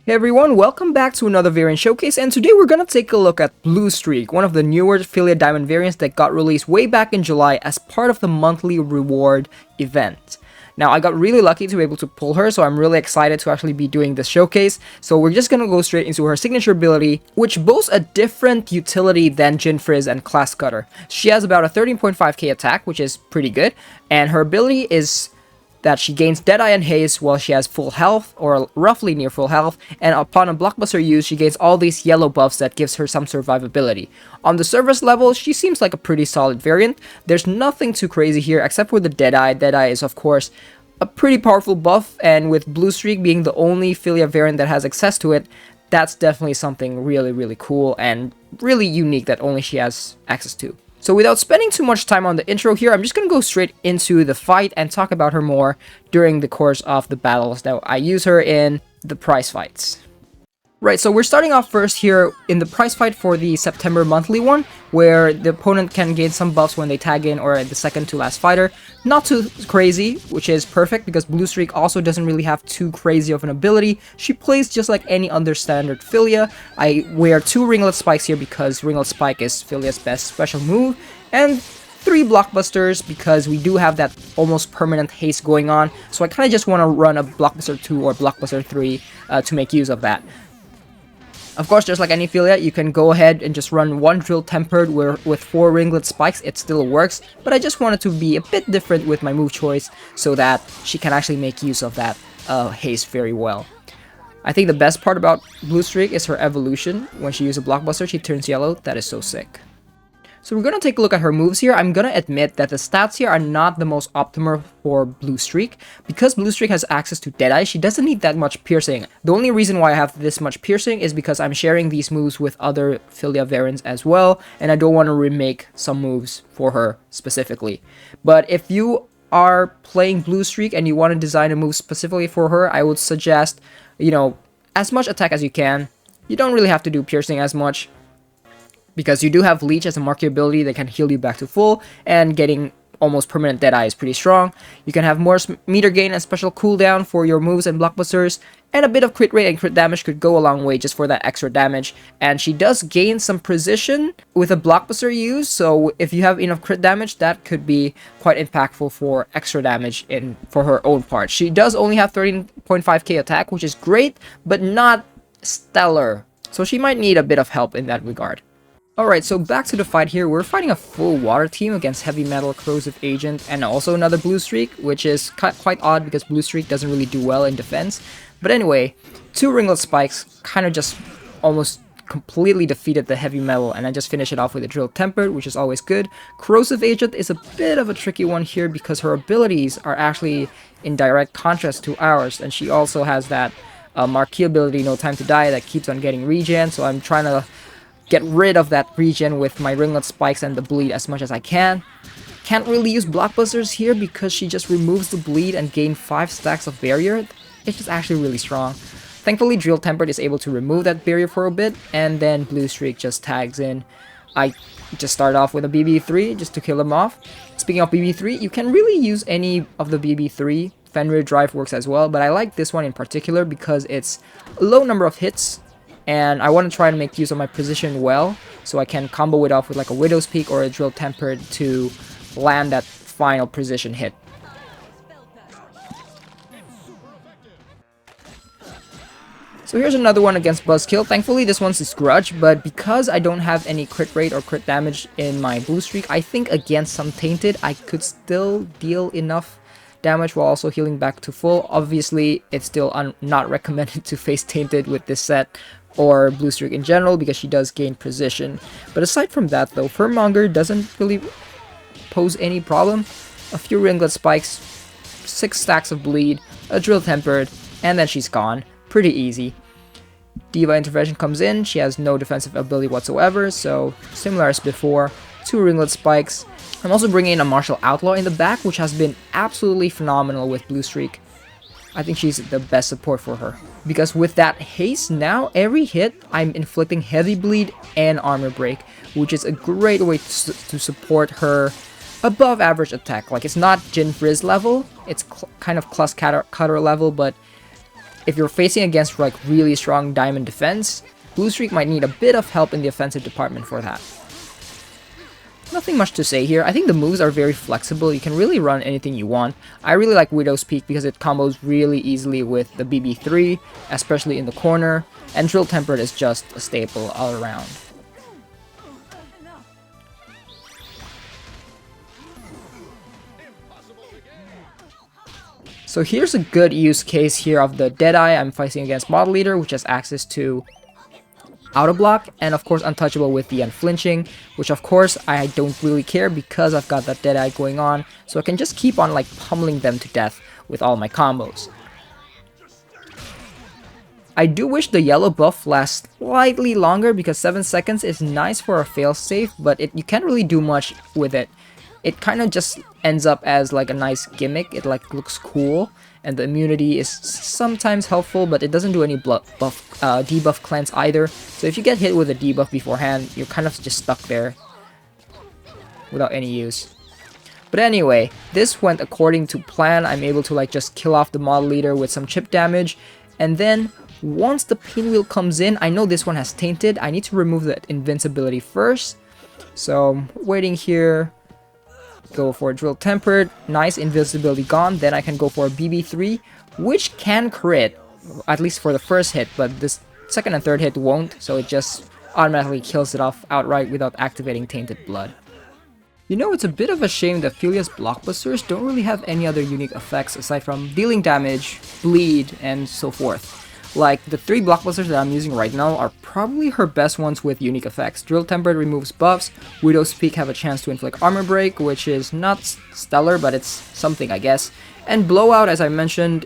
Hey everyone, welcome back to another variant showcase, and today we're gonna take a look at Blue Streak, one of the newer Filia Diamond variants that got released way back in July as part of the monthly reward event. Now, I got really lucky to be able to pull her, so I'm really excited to actually be doing this showcase. So we're just gonna go straight into her signature ability, which boasts a different utility than Jin Frizz and Class Cutter. She has about a 13.5k attack, which is pretty good, and her ability is that she gains Deadeye and Haste while she has full health, or roughly near full health, and upon a blockbuster use, she gains all these yellow buffs that gives her some survivability. On the service level, she seems like a pretty solid variant. There's nothing too crazy here except for the Deadeye. Deadeye is, of course, a pretty powerful buff, and with Blue Streak being the only Filia variant that has access to it, that's definitely something really cool and really unique that only she has access to. So without spending too much time on the intro here, I'm just going to go straight into the fight and talk about her more during the course of the battles that I use her in the prize fights. Right, so we're starting off first here in the prize fight for the September monthly one, where the opponent can gain some buffs when they tag in or at the second to last fighter. Not too crazy, which is perfect because Blue Streak also doesn't really have too crazy of an ability. She plays just like any other standard Filia. I wear 2 Ringlet Spikes here because Ringlet Spike is Filia's best special move, and 3 blockbusters because we do have that almost permanent haste going on, so I kind of just want to run a blockbuster 2 or blockbuster 3 to make use of that. Of course, just like any Filia, you can go ahead and just run 1 Drill Tempered with 4 Ringlet Spikes. It still works, but I just wanted to be a bit different with my move choice so that she can actually make use of that haste very well. I think the best part about Blue Streak is her evolution. When she uses a blockbuster, she turns yellow. That is so sick. So we're going to take a look at her moves here. I'm going to admit that the stats here are not the most optimal for Blue Streak. Because Blue Streak has access to Deadeye, she doesn't need that much piercing. The only reason why I have this much piercing is because I'm sharing these moves with other Filia variants as well, and I don't want to remake some moves for her specifically. But if you are playing Blue Streak and you want to design a move specifically for her, I would suggest, as much attack as you can. You don't really have to do piercing as much, because you do have Leech as a marquee ability that can heal you back to full, and getting almost permanent Deadeye is pretty strong. You can have more meter gain and special cooldown for your moves and blockbusters, and a bit of crit rate and crit damage could go a long way just for that extra damage. And she does gain some precision with a blockbuster use, so if you have enough crit damage, that could be quite impactful for extra damage for her own part. She does only have 13.5k attack, which is great, but not stellar, so she might need a bit of help in that regard. Alright, so back to the fight here. We're fighting a full water team against Heavy Metal, Corrosive Agent, and also another Blue Streak, which is quite odd because Blue Streak doesn't really do well in defense. But anyway, 2 Ringlet Spikes kind of just almost completely defeated the Heavy Metal, and I just finished it off with a Drill Tempered, which is always good. Corrosive Agent is a bit of a tricky one here because her abilities are actually in direct contrast to ours, and she also has that marquee ability, No Time to Die, that keeps on getting regen, so I'm trying to get rid of that regen with my Ringlet Spikes and the bleed as much as I can. Can't really use blockbusters here because she just removes the bleed and gains 5 stacks of barrier. It's just actually really strong. Thankfully, Drill Tempered is able to remove that barrier for a bit, and then Blue Streak just tags in. I just start off with a BB3 just to kill him off. Speaking of BB3, you can really use any of the BB3. Fenrir Drive works as well, but I like this one in particular because it's a low number of hits, and I want to try to make use of my position well, so I can combo it off with like a Widow's Peak or a Drill Tempered to land that final precision hit. So here's another one against Buzzkill. Thankfully this one's his Grudge, but because I don't have any crit rate or crit damage in my Blue Streak, I think against some Tainted I could still deal enough damage while also healing back to full. Obviously it's still not recommended to face Tainted with this set or Blue Streak in general because she does gain precision. But aside from that though, Furmonger doesn't really pose any problem. A few Ringlet Spikes, 6 stacks of bleed, a Drill Tempered, and then she's gone. Pretty easy. Diva Intervention comes in. She has no defensive ability whatsoever, so similar as before. 2 Ringlet Spikes. I'm also bringing in a Martial Outlaw in the back, which has been absolutely phenomenal with Blue Streak. I think she's the best support for her. Because with that haste now, every hit I'm inflicting heavy bleed and armor break, which is a great way to support her above average attack. Like, it's not Jin Frizz level, it's kind of Class Cutter level, but if you're facing against like really strong diamond defense, Blue Streak might need a bit of help in the offensive department for that. Nothing much to say here. I think the moves are very flexible. You can really run anything you want. I really like Widow's Peak because it combos really easily with the BB3, especially in the corner, and Drill Tempered is just a staple all around. So here's a good use case here of the Deadeye. I'm fighting against Model Leader, which has access to AUTOBLOCK, and of course Untouchable with the Unflinching, which of course I don't really care because I've got that Deadeye going on, so I can just keep on like pummeling them to death with all my combos. I do wish the yellow buff lasts slightly longer because 7 seconds is nice for a failsafe, but you can't really do much with it. It kind of just ends up as like a nice gimmick. It like looks cool, and the immunity is sometimes helpful, but it doesn't do any debuff cleanse either. So if you get hit with a debuff beforehand, you're kind of just stuck there without any use. But anyway, this went according to plan. I'm able to like just kill off the Model Leader with some chip damage, and then once the Pinwheel comes in, I know this one has Tainted. I need to remove that invincibility first. So I'm waiting here. Go for Drill Tempered, nice invincibility gone, then I can go for a BB3, which can crit, at least for the first hit, but this second and third hit won't, so it just automatically kills it off outright without activating Tainted Blood. You know, it's a bit of a shame that Filia's blockbusters don't really have any other unique effects aside from dealing damage, bleed, and so forth. Like, the 3 blockbusters that I'm using right now are probably her best ones with unique effects. Drill Tempered removes buffs, Widow's Peak have a chance to inflict armor break, which is not stellar, but it's something I guess. And Blowout, as I mentioned,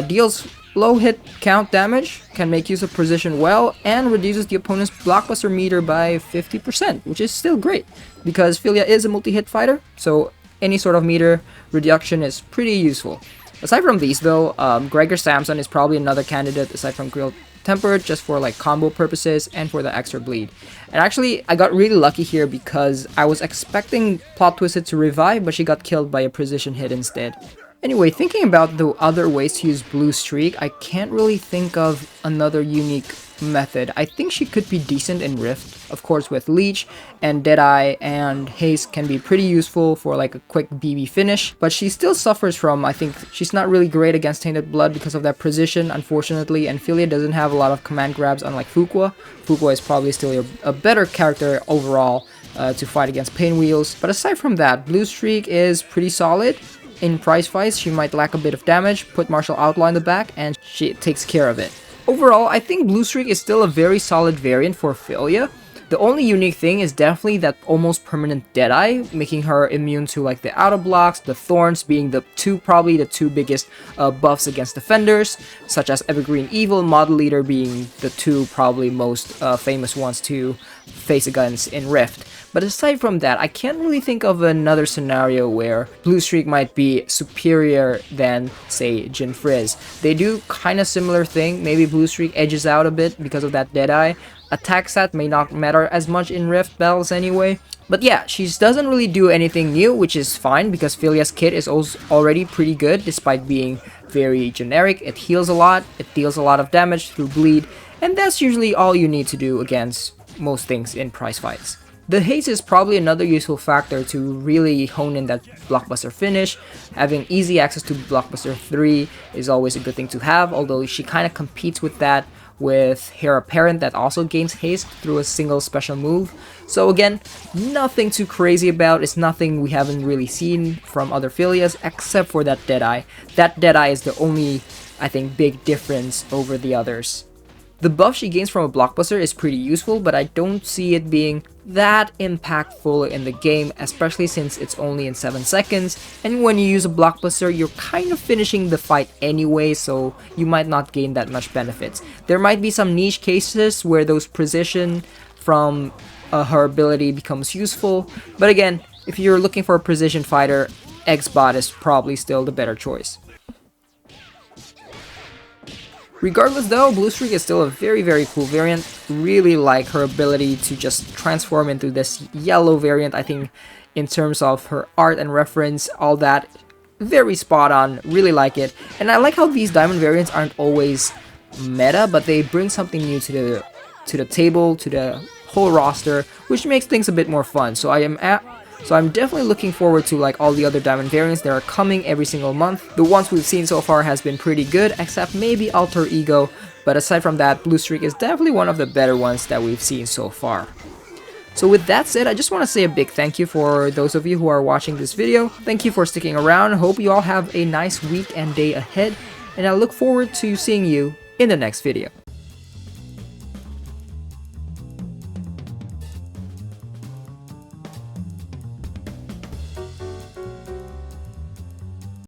deals low hit count damage, can make use of precision well, and reduces the opponent's blockbuster meter by 50%, which is still great, because Filia is a multi-hit fighter, so any sort of meter reduction is pretty useful. Aside from these though, Gregor Samson is probably another candidate aside from Drill Tempered, just for like combo purposes and for the extra bleed. And actually, I got really lucky here because I was expecting Plot Twisted to revive, but she got killed by a precision hit instead. Anyway, thinking about the other ways to use Blue Streak, I can't really think of another unique method. I think she could be decent in Rift, of course with Leech, and Deadeye and Haste can be pretty useful for like a quick BB finish, but she still suffers from, I think, she's not really great against Tainted Blood because of that precision, unfortunately, and Filia doesn't have a lot of command grabs unlike Fuqua. Fuqua is probably still a better character overall to fight against Pinwheels, but aside from that, Blue Streak is pretty solid. In prize fights, she might lack a bit of damage, put Martial Outlaw in the back, and she takes care of it. Overall, I think Blue Streak is still a very solid variant for Filia. The only unique thing is definitely that almost permanent Deadeye, making her immune to like the AUTOBLOCKs, the Thorns being probably the two biggest buffs against defenders, such as Evergreen Evil, Model Leader being the 2 probably most famous ones to face against in Rift. But aside from that, I can't really think of another scenario where Blue Streak might be superior than, say, Jin Frizz. They do kind of similar thing. Maybe Blue Streak edges out a bit because of that Deadeye. Attack stat may not matter as much in Rift battles anyway. But yeah, she doesn't really do anything new, which is fine because Filia's kit is also already pretty good despite being very generic. It heals a lot, it deals a lot of damage through bleed, and that's usually all you need to do against most things in prize fights. The haste is probably another useful factor to really hone in that blockbuster finish. Having easy access to blockbuster 3 is always a good thing to have, although she kind of competes with that with Heir Apparent that also gains haste through a single special move. So again, nothing too crazy about, it's nothing we haven't really seen from other Filias except for that Deadeye. That Deadeye is the only, I think, big difference over the others. The buff she gains from a blockbuster is pretty useful, but I don't see it being that impactful in the game, especially since it's only in 7 seconds, and when you use a blockbuster, you're kind of finishing the fight anyway, so you might not gain that much benefits. There might be some niche cases where those precision from her ability becomes useful, but again, if you're looking for a precision fighter, X-Bot is probably still the better choice. Regardless though, Blue Streak is still a very cool variant. Really like her ability to just transform into this yellow variant. I think in terms of her art and reference, all that very spot on, really like it. And I like how these diamond variants aren't always meta, but they bring something new to the table, to the whole roster, which makes things a bit more fun. So I'm definitely looking forward to like all the other diamond variants that are coming every single month. The ones we've seen so far has been pretty good, except maybe Alter Ego, but aside from that, Blue Streak is definitely one of the better ones that we've seen so far. So with that said, I just want to say a big thank you for those of you who are watching this video. Thank you for sticking around. Hope you all have a nice week and day ahead, and I look forward to seeing you in the next video.